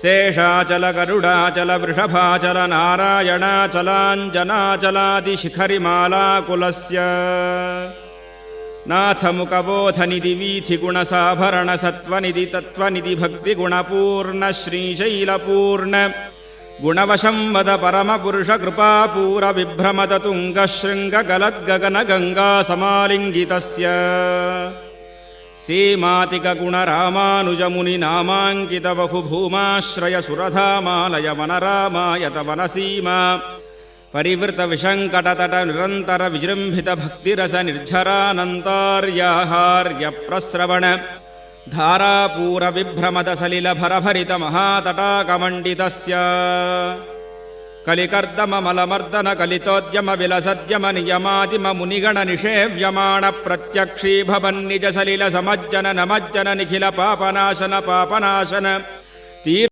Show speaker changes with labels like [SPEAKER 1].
[SPEAKER 1] Seshachal गरुडाचल वृषभाचल नारायणाचलाञ्जनाचलादिशिखरिमालाकुलस्य नाथमुखबोधनिधि वीथिगुणसाभरण सत्त्वनिधि तत्त्वनिधि भक्तिगुणपूर्ण श्रीशैलपूर्ण गुणवशंवद परमपुरुषकृपापूरविभ्रमदतुङ्गशृङ्गगलद्गगनगङ्गासमालिङ्गितस्य सीमातिकगुणरामानुजमुनिनामाङ्कितबहुभूमाश्रयसुरधामालय वनरामायत वनसीमा परिवृतविशङ्कटतटनिरन्तरविजृम्भितभक्तिरसनिर्झरानन्तार्याहार्यप्रस्रवण धारापूरविभ्रमदसलिलभरभरितमहातटाकमण्डितस्य कलिकर्दममलमर्दनकलितोद्यमविलसद्यमनियमादिममुनिगणनिषेव्यमाणप्रत्यक्षीभवन्निजसलिलसमज्जन नमज्जन निखिलपापनाशन